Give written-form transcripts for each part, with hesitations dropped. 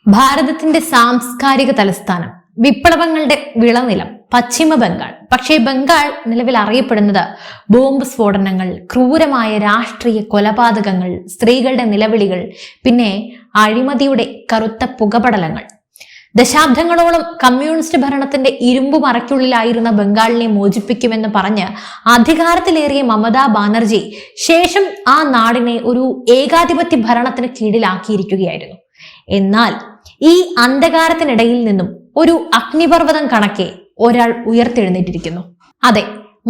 ഭാരതത്തിന്റെ സാംസ്കാരിക തലസ്ഥാനം, വിപ്ലവങ്ങളുടെ വിളനിലം പശ്ചിമ ബംഗാൾ. പക്ഷേ ബംഗാൾ നിലവിൽ അറിയപ്പെടുന്നത് ബോംബ് സ്ഫോടനങ്ങൾ, ക്രൂരമായ രാഷ്ട്രീയ കൊലപാതകങ്ങൾ, സ്ത്രീകളുടെ നിലവിളികൾ, പിന്നെ അഴിമതിയുടെ കറുത്ത പുകപടലങ്ങൾ. ദശാബ്ദങ്ങളോളം കമ്മ്യൂണിസ്റ്റ് ഭരണത്തിന്റെ ഇരുമ്പു മറയ്ക്കുള്ളിലായിരുന്ന ബംഗാളിനെ മോചിപ്പിക്കുമെന്ന് പറഞ്ഞ് അധികാരത്തിലേറിയ മമതാ ബാനർജി ശേഷം ആ നാടിനെ ഒരു ഏകാധിപത്യ ഭരണത്തിന് കീഴിലാക്കിയിരിക്കുകയായിരുന്നു. എന്നാൽ ഈ അന്ധകാരത്തിനിടയിൽ നിന്നും ഒരു അഗ്നിപർവ്വതം കണക്കെ ഒരാൾ ഉയർത്തെഴുന്നേറ്റിരിക്കുന്നു. അതെ,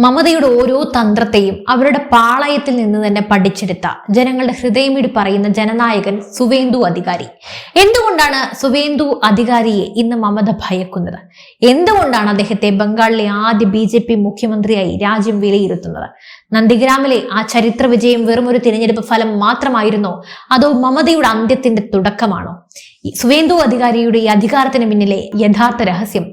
മമതയുടെ ഓരോ തന്ത്രത്തെയും അവരുടെ പാളയത്തിൽ നിന്ന് തന്നെ പഠിച്ചെടുത്ത ജനങ്ങളുടെ ഹൃദയമിടി പറയുന്ന ജനനായകൻ സുവേന്ദു അധികാരി. എന്തുകൊണ്ടാണ് സുവേന്ദു അധികാരിയെ ഇന്ന് മമത ഭയക്കുന്നത്? എന്തുകൊണ്ടാണ് അദ്ദേഹത്തെ ബംഗാളിലെ ആദ്യ BJP മുഖ്യമന്ത്രിയായി രാജ്യം വിലയിരുത്തുന്നത്? നന്ദിഗ്രാമിലെ ആ ചരിത്ര വിജയം വെറും ഒരു തിരഞ്ഞെടുപ്പ് ഫലം മാത്രമായിരുന്നോ, അതോ മമതയുടെ അന്ത്യത്തിന്റെ തുടക്കമാണോ? സുവേന്ദു അധികാരിയുടെ ഈ അധികാരത്തിന് പിന്നിലെ യഥാർത്ഥ രഹസ്യം,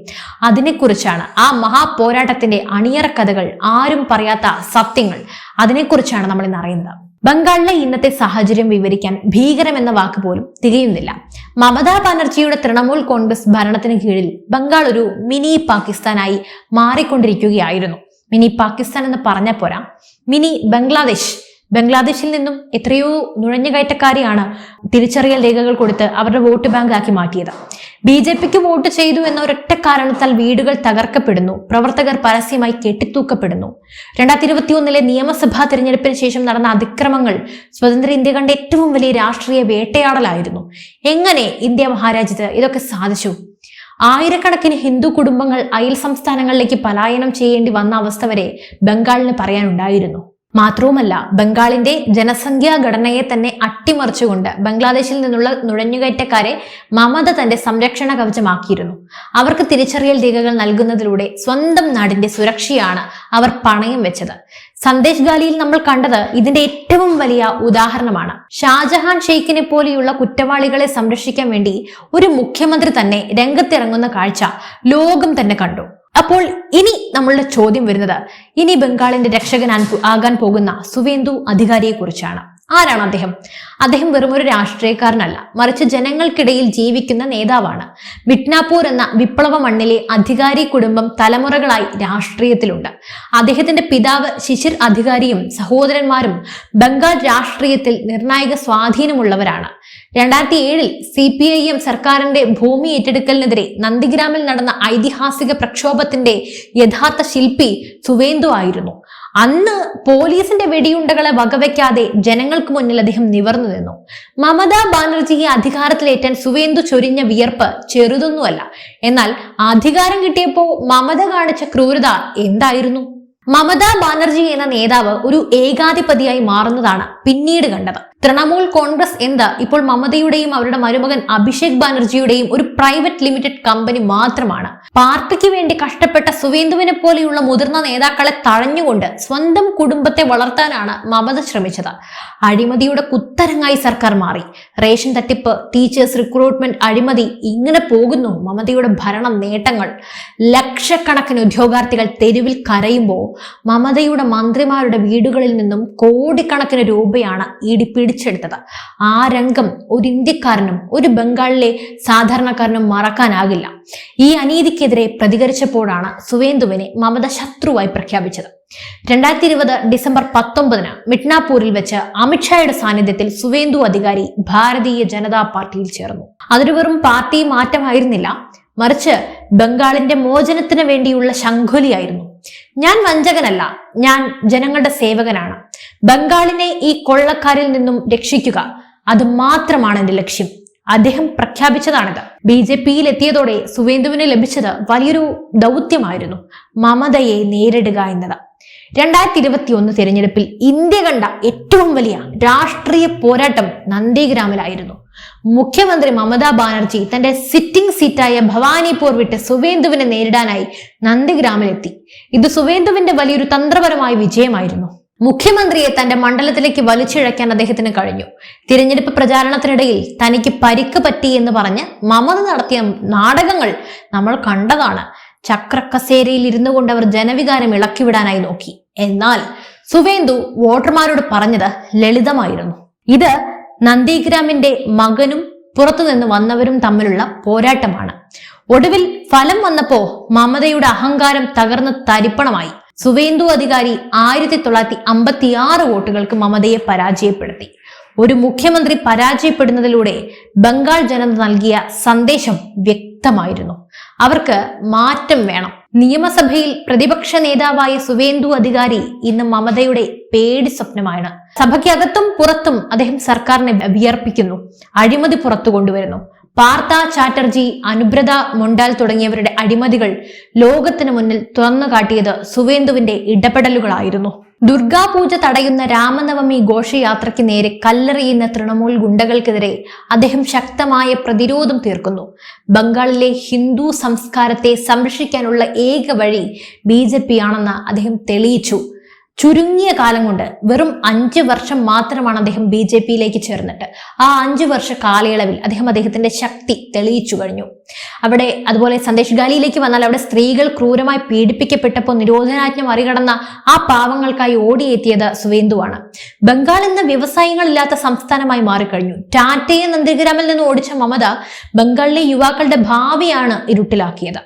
അതിനെക്കുറിച്ചാണ്, ആ മഹാപോരാട്ടത്തിന്റെ അണിയറ കഥകൾ, ആരും പറയാത്ത സത്യങ്ങൾ, അതിനെക്കുറിച്ചാണ് നമ്മൾ ഇന്ന് അറിയുന്നത്. ബംഗാളിലെ ഇന്നത്തെ സാഹചര്യം വിവരിക്കാൻ ഭീകരം എന്ന വാക്ക് പോലും തികയുന്നില്ല. മമതാ ബാനർജിയുടെ തൃണമൂൽ കോൺഗ്രസ് ഭരണത്തിന് കീഴിൽ ബംഗാൾ ഒരു മിനി പാകിസ്ഥാനായി മാറിക്കൊണ്ടിരിക്കുകയായിരുന്നു. മിനി പാകിസ്ഥാൻ എന്ന് പറഞ്ഞ പോരാ, മിനി ബംഗ്ലാദേശിൽ നിന്നും എത്രയോ നുഴഞ്ഞുകയറ്റക്കാരെയാണ് തിരിച്ചറിയൽ രേഖകൾ കൊടുത്ത് അവരുടെ വോട്ട് ബാങ്ക് ആക്കി മാറ്റിയത്. BJPക്ക് വോട്ട് ചെയ്തു എന്ന ഒരൊറ്റ കാരണത്താൽ വീടുകൾ തകർക്കപ്പെടുന്നു, പ്രവർത്തകർ പരസ്യമായി കെട്ടിത്തൂക്കപ്പെടുന്നു. 2021 നിയമസഭാ തിരഞ്ഞെടുപ്പിന് ശേഷം നടന്ന അതിക്രമങ്ങൾ സ്വതന്ത്ര ഇന്ത്യ കണ്ട ഏറ്റവും വലിയ രാഷ്ട്രീയ വേട്ടയാടലായിരുന്നു. എങ്ങനെ ഇന്ത്യ മഹാരാജ്യത്ത് ഇതൊക്കെ സാധിച്ചു? ആയിരക്കണക്കിന് ഹിന്ദു കുടുംബങ്ങൾ അയൽ സംസ്ഥാനങ്ങളിലേക്ക് പലായനം ചെയ്യേണ്ടി വന്ന അവസ്ഥ വരെ ബംഗാളിന് പറയാനുണ്ടായിരുന്നു. മാത്രവുമല്ല, ബംഗാളിന്റെ ജനസംഖ്യാ ഘടനയെ തന്നെ അട്ടിമറിച്ചുകൊണ്ട് ബംഗ്ലാദേശിൽ നിന്നുള്ള നുഴഞ്ഞുകയറ്റക്കാരെ മമത തന്റെ സംരക്ഷണ കവചമാക്കിയിരുന്നു. അവർക്ക് തിരിച്ചറിയൽ രേഖകൾ നൽകുന്നതിലൂടെ സ്വന്തം നാടിന്റെ സുരക്ഷയാണ് അവർ പണയം വെച്ചത്. സന്ദേശ് ഗാലിയിൽ നമ്മൾ കണ്ടത് ഇതിന്റെ ഏറ്റവും വലിയ ഉദാഹരണമാണ്. ഷാജഹാൻ ഷെയ്ഖിനെ പോലെയുള്ള കുറ്റവാളികളെ സംരക്ഷിക്കാൻ വേണ്ടി ഒരു മുഖ്യമന്ത്രി തന്നെ രംഗത്തിറങ്ങുന്ന കാഴ്ച ലോകം തന്നെ കണ്ടു. അപ്പോൾ ഇനി നമ്മളുടെ ചോദ്യം വരുന്നത്, ഇനി ബംഗാളിന്റെ രക്ഷകൻ ആകാൻ പോകുന്ന സുവേന്ദു അധികാരിയെ കുറിച്ചാണ്. ആരാണ് അദ്ദേഹം? അദ്ദേഹം വെറും ഒരു രാഷ്ട്രീയക്കാരനല്ല, മറിച്ച് ജനങ്ങൾക്കിടയിൽ ജീവിക്കുന്ന നേതാവാണ്. മിഡ്നാപൂർ എന്ന വിപ്ലവ മണ്ണിലെ അധികാരി കുടുംബം തലമുറകളായി രാഷ്ട്രീയത്തിലുണ്ട്. അദ്ദേഹത്തിന്റെ പിതാവ് ശിശിർ അധികാരിയും സഹോദരന്മാരും ബംഗാൾ രാഷ്ട്രീയത്തിൽ നിർണായക സ്വാധീനമുള്ളവരാണ്. 2007 CPIM സർക്കാരിന്റെ ഭൂമി ഏറ്റെടുക്കലിനെതിരെ നന്ദിഗ്രാമിൽ നടന്ന ഐതിഹാസിക പ്രക്ഷോഭത്തിന്റെ യഥാർത്ഥ ശില്പി സുവേന്ദു ആയിരുന്നു. അന്ന് പോലീസിന്റെ വെടിയുണ്ടകളെ വകവയ്ക്കാതെ ജനങ്ങൾക്ക് മുന്നിൽ അദ്ദേഹം നിവർന്നു നിന്നു. മമതാ ബാനർജിയെ അധികാരത്തിലേറ്റാൻ സുവേന്ദു ചൊരിഞ്ഞ വിയർപ്പ് ചെറുതൊന്നുമല്ല. എന്നാൽ അധികാരം കിട്ടിയപ്പോ മമത കാണിച്ച ക്രൂരത എന്തായിരുന്നു? മമതാ ബാനർജി എന്ന നേതാവ് ഒരു ഏകാധിപതിയായി മാറുന്നതാണ് പിന്നീട് കണ്ടത്. തൃണമൂൽ കോൺഗ്രസ് എന്ത് ഇപ്പോൾ മമതയുടെയും അവരുടെ മരുമകൻ അഭിഷേക് ബാനർജിയുടെയും ഒരു പ്രൈവറ്റ് ലിമിറ്റഡ് കമ്പനി മാത്രമാണ്. പാർട്ടിക്ക് വേണ്ടി കഷ്ടപ്പെട്ട സുവേന്ദുവിനെ പോലെയുള്ള മുതിർന്ന നേതാക്കളെ തഴഞ്ഞുകൊണ്ട് സ്വന്തം കുടുംബത്തെ വളർത്താനാണ് മമത ശ്രമിച്ചത്. അഴിമതിയുടെ കുത്തരങ്ങായി സർക്കാർ മാറി. റേഷൻ തട്ടിപ്പ്, ടീച്ചേഴ്സ് റിക്രൂട്ട്മെന്റ് അഴിമതി, ഇങ്ങനെ പോകുന്നു മമതയുടെ ഭരണ നേട്ടങ്ങൾ. ലക്ഷക്കണക്കിന് ഉദ്യോഗാർത്ഥികൾ തെരുവിൽ കരയുമ്പോൾ മമതയുടെ മന്ത്രിമാരുടെ വീടുകളിൽ നിന്നും കോടിക്കണക്കിന് രൂപയാണ് ഇടി പിടിച്ചെടുത്തത്. ആ രംഗം ഒരു ഇന്ത്യക്കാരനും ഒരു ബംഗാളിലെ സാധാരണക്കാരനും മറക്കാനാകില്ല. ഈ അനീതിക്കെതിരെ പ്രതികരിച്ചപ്പോഴാണ് സുവേന്ദുവിനെ മമത ശത്രുവായി പ്രഖ്യാപിച്ചത്. 2020 ഡിസംബർ 19 മിഡ്നാപൂരിൽ വെച്ച് അമിത്ഷായുടെ സാന്നിധ്യത്തിൽ സുവേന്ദു അധികാരി ഭാരതീയ ജനതാ പാർട്ടിയിൽ ചേർന്നു. അതൊരു വെറും പാർട്ടി മാറ്റമായിരുന്നില്ല, മറിച്ച് ബംഗാളിന്റെ മോചനത്തിന് വേണ്ടിയുള്ള ശംഖുലിയായിരുന്നു. ഞാൻ വഞ്ചകനല്ല, ഞാൻ ജനങ്ങളുടെ സേവകനാണ്. ബംഗാളിനെ ഈ കൊള്ളക്കാരിൽ നിന്നും രക്ഷിക്കുക, അത് മാത്രമാണ് എന്റെ ലക്ഷ്യം. അദ്ദേഹം പ്രഖ്യാപിച്ചതാണിത്. BJPയിൽ എത്തിയതോടെ സുവേന്ദുവിന് ലഭിച്ചത് വലിയൊരു ദൗത്യമായിരുന്നു, മമതയെ നേരിടുക എന്നത്. 2021 തിരഞ്ഞെടുപ്പിൽ ഇന്ത്യ കണ്ട ഏറ്റവും വലിയ രാഷ്ട്രീയ പോരാട്ടം നന്ദിഗ്രാമിലായിരുന്നു. മുഖ്യമന്ത്രി മമതാ ബാനർജി തന്റെ സിറ്റിംഗ് സീറ്റായ ഭവാനിപൂർ വിട്ട് സുവേന്ദുവിനെ നേരിടാനായി നന്ദിഗ്രാമിലെത്തി. ഇത് സുവേന്ദുവിന്റെ വലിയൊരു തന്ത്രപരമായ വിജയമായിരുന്നു. മുഖ്യമന്ത്രിയെ തന്റെ മണ്ഡലത്തിലേക്ക് വലിച്ചിഴയ്ക്കാൻ അദ്ദേഹത്തിന് കഴിഞ്ഞു. തിരഞ്ഞെടുപ്പ് പ്രചാരണത്തിനിടയിൽ തനിക്ക് പരിക്ക് പറ്റി എന്ന് പറഞ്ഞ് മമത നടത്തിയ നാടകങ്ങൾ നമ്മൾ കണ്ടതാണ്. ചക്രക്കസേരയിൽ ഇരുന്നു കൊണ്ട് അവർ ജനവികാരം ഇളക്കിവിടാനായി നോക്കി. എന്നാൽ സുവേന്ദു വോട്ടർമാരോട് പറഞ്ഞത് ലളിതമായിരുന്നു. ഇത് നന്ദിഗ്രാമിന്റെ മകനും പുറത്തുനിന്ന് വന്നവരും തമ്മിലുള്ള പോരാട്ടമാണ്. ഒടുവിൽ ഫലം വന്നപ്പോ മമതയുടെ അഹങ്കാരം തകർന്ന് തരിപ്പണമായി. സുവേന്ദു അധികാരി 1956 വോട്ടുകൾക്ക് മമതയെ പരാജയപ്പെടുത്തി. ഒരു മുഖ്യമന്ത്രി പരാജയപ്പെടുന്നതിലൂടെ ബംഗാൾ ജനത നൽകിയ സന്ദേശം വ്യക്തമായിരുന്നു. അവർക്ക് മാറ്റം വേണം. നിയമസഭയിൽ പ്രതിപക്ഷ നേതാവായ സുവേന്ദു അധികാരി ഇന്ന് മമതയുടെ പേടി സ്വപ്നമാണ്. സഭയ്ക്കകത്തും പുറത്തും അദ്ദേഹം സർക്കാരിനെ വിയർപ്പിക്കുന്നു, അഴിമതി പുറത്തു കൊണ്ടുവരുന്നു. പാർത്ഥ ചാറ്റർജി, അനുബ്രത മൊണ്ടാൽ തുടങ്ങിയവരുടെ അഴിമതികൾ ലോകത്തിന് മുന്നിൽ തുറന്നു കാട്ടിയത് സുവേന്ദുവിന്റെ ഇടപെടലുകളായിരുന്നു. ദുർഗാപൂജ തടയുന്ന രാമനവമി ഘോഷയാത്രയ്ക്ക് നേരെ കല്ലെറിയുന്ന തൃണമൂൽ ഗുണ്ടകൾക്കെതിരെ അദ്ദേഹം ശക്തമായ പ്രതിരോധം തീർക്കുന്നു. ബംഗാളിലെ ഹിന്ദു സംസ്കാരത്തെ സംരക്ഷിക്കാനുള്ള ഏക വഴി BJP ആണെന്ന് അദ്ദേഹം തെളിയിച്ചു. ചുരുങ്ങിയ കാലം കൊണ്ട്, വെറും 5 വർഷം മാത്രമാണ് അദ്ദേഹം BJPയിലേക്ക് ചേർന്നിട്ട്. ആ 5 വർഷ കാലയളവിൽ അദ്ദേഹത്തിന്റെ ശക്തി തെളിയിച്ചു കഴിഞ്ഞു. അതുപോലെ സന്ദേശ് ഗാലിയിലേക്ക് വന്നാൽ അവിടെ സ്ത്രീകൾ ക്രൂരമായി പീഡിപ്പിക്കപ്പെട്ടപ്പോൾ നിരോധനാജ്ഞ മറികടന്ന ആ പാവങ്ങൾക്കായി ഓടിയെത്തിയത് സുവേന്ദുവാണ്. ബംഗാൾ ഇന്ന് വ്യവസായങ്ങളില്ലാത്ത സംസ്ഥാനമായി മാറിക്കഴിഞ്ഞു. ടാറ്റയെ നന്ദിഗ്രാമിൽ നിന്ന് ഓടിച്ച മമത ബംഗാളിലെ യുവാക്കളുടെ ഭാവിയാണ് ഇരുട്ടിലാക്കിയത്.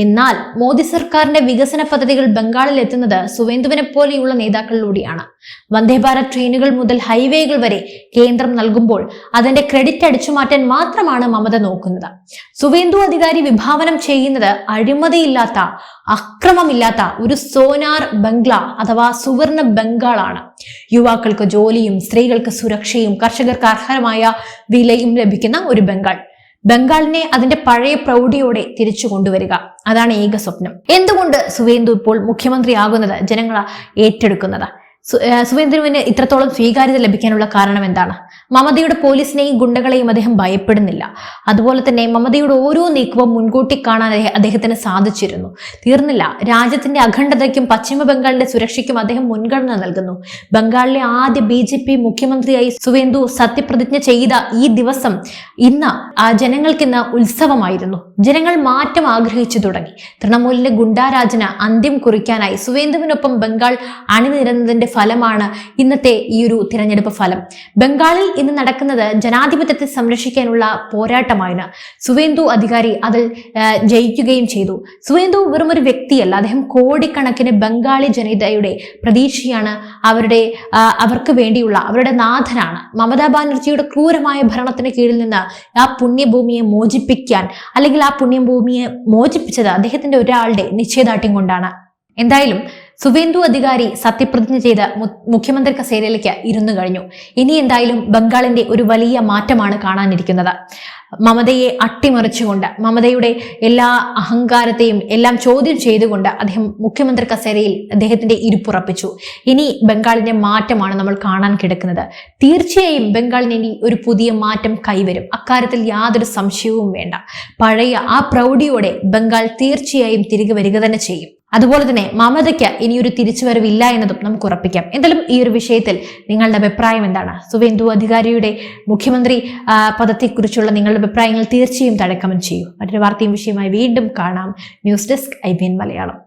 എന്നാൽ മോദി സർക്കാരിന്റെ വികസന പദ്ധതികൾ ബംഗാളിൽ എത്തുന്നത് സുവേന്ദുവിനെ പോലെയുള്ള നേതാക്കളിലൂടെയാണ്. വന്ദേ ഭാരത് ട്രെയിനുകൾ മുതൽ ഹൈവേകൾ വരെ കേന്ദ്രം നൽകുമ്പോൾ അതിന്റെ ക്രെഡിറ്റ് അടിച്ചുമാറ്റാൻ മാത്രമാണ് മമത നോക്കുന്നത്. സുവേന്ദു അധികാരി വിഭാവനം ചെയ്യുന്നത് അഴിമതിയില്ലാത്ത, അക്രമമില്ലാത്ത ഒരു സോനാർ ബംഗ്ല അഥവാ സുവർണ ബംഗാളാണ്. യുവാക്കൾക്ക് ജോലിയും സ്ത്രീകൾക്ക് സുരക്ഷയും കർഷകർക്ക് അർഹമായ വിലയും ലഭിക്കുന്ന ഒരു ബംഗാളിനെ അതിന്റെ പഴയ പ്രൗഢിയോടെ തിരിച്ചു കൊണ്ടുവരിക, അതാണ് ഏക സ്വപ്നം. എന്തുകൊണ്ട് സുവേന്ദു ഇപ്പോൾ മുഖ്യമന്ത്രിയാകുന്നത് ജനങ്ങൾ ഏറ്റെടുക്കുന്നത്? സുവേന്ദുവിന് ഇത്രത്തോളം സ്വീകാര്യത ലഭിക്കാനുള്ള കാരണം എന്താണ്? മമതയുടെ പോലീസിനെയും ഗുണ്ടകളെയും അദ്ദേഹം ഭയപ്പെടുന്നില്ല. അതുപോലെ തന്നെ മമതയുടെ ഓരോ നീക്കവും മുൻകൂട്ടി കാണാൻ അദ്ദേഹത്തിന് സാധിച്ചിരുന്നു. തീർന്നില്ല, രാജ്യത്തിന്റെ അഖണ്ഡതയ്ക്കും പശ്ചിമ ബംഗാളിന്റെ സുരക്ഷയ്ക്കും അദ്ദേഹം മുൻഗണന നൽകുന്നു. ബംഗാളിലെ ആദ്യ BJP മുഖ്യമന്ത്രിയായി സുവേന്ദു സത്യപ്രതിജ്ഞ ചെയ്ത ഈ ദിവസം ജനങ്ങൾക്കിന്ന് ഉത്സവമായിരുന്നു. ജനങ്ങൾ മാറ്റം ആഗ്രഹിച്ചു തുടങ്ങി. തൃണമൂലിന്റെ ഗുണ്ടാരാജന് അന്ത്യം കുറിക്കാനായി സുവേന്ദുവിനൊപ്പം ബംഗാൾ അണിനിരന്നതിന്റെ ഫലമാണ് ഇന്നത്തെ ഈ ഒരു തിരഞ്ഞെടുപ്പ് ഫലം. ബംഗാളിൽ ഇന്ന് നടക്കുന്നത് ജനാധിപത്യത്തെ സംരക്ഷിക്കാനുള്ള പോരാട്ടമാണ്. സുവേന്ദു അധികാരി അതിൽ ജയിക്കുകയും ചെയ്തു. സുവേന്ദു വെറും ഒരു വ്യക്തിയല്ല, അദ്ദേഹം കോടിക്കണക്കിന് ബംഗാളി ജനതയുടെ പ്രതീക്ഷയാണ്. അവർക്ക് വേണ്ടിയുള്ള അവരുടെ നാഥനാണ്. മമതാ ബാനർജിയുടെ ക്രൂരമായ ഭരണത്തിന് കീഴിൽ നിന്ന് ആ പുണ്യഭൂമിയെ മോചിപ്പിക്കാൻ, അല്ലെങ്കിൽ ആ പുണ്യഭൂമിയെ മോചിപ്പിച്ചത് അദ്ദേഹത്തിന്റെ ഒരാളുടെ നിശ്ചയദാർഢ്യം കൊണ്ടാണ്. എന്തായാലും സുവേന്ദു അധികാരി സത്യപ്രതിജ്ഞ ചെയ്ത് മുഖ്യമന്ത്രി കസേരയിലേക്ക് ഇരുന്നു കഴിഞ്ഞു. ഇനി എന്തായാലും ബംഗാളിന്റെ ഒരു വലിയ മാറ്റമാണ് കാണാനിരിക്കുന്നത്. മമതയെ അട്ടിമറിച്ചുകൊണ്ട്, മമതയുടെ എല്ലാ അഹങ്കാരത്തെയും എല്ലാം ചോദ്യം ചെയ്തുകൊണ്ട് അദ്ദേഹം മുഖ്യമന്ത്രി കസേരയിൽ അദ്ദേഹത്തിന്റെ ഇരിപ്പുറപ്പിച്ചു. ഇനി ബംഗാളിന്റെ മാറ്റമാണ് നമ്മൾ കാണാൻ കിടക്കുന്നത്. തീർച്ചയായും ബംഗാളിന് ഇനി ഒരു പുതിയ മാറ്റം കൈവരും. അക്കാര്യത്തിൽ യാതൊരു സംശയവും വേണ്ട. പഴയ ആ പ്രൗഢിയോടെ ബംഗാൾ തീർച്ചയായും തിരികെ വരിക തന്നെ ചെയ്യും. അതുപോലെ തന്നെ മമതയ്ക്ക് ഇനിയൊരു തിരിച്ചുവരവില്ല എന്നതും നമുക്ക് ഉറപ്പിക്കാം. എന്തായാലും ഈ ഒരു വിഷയത്തിൽ നിങ്ങളുടെ അഭിപ്രായം എന്താണ്? സുവേന്ദു അധികാരിയുടെ മുഖ്യമന്ത്രി പദത്തെക്കുറിച്ചുള്ള നിങ്ങളുടെ അഭിപ്രായങ്ങൾ തീർച്ചയായും താഴെ കമന്റ് ചെയ്യൂ. മറ്റൊരു വാർത്തയും വിഷയമായി വീണ്ടും കാണാം. News desk IBN Malayalam.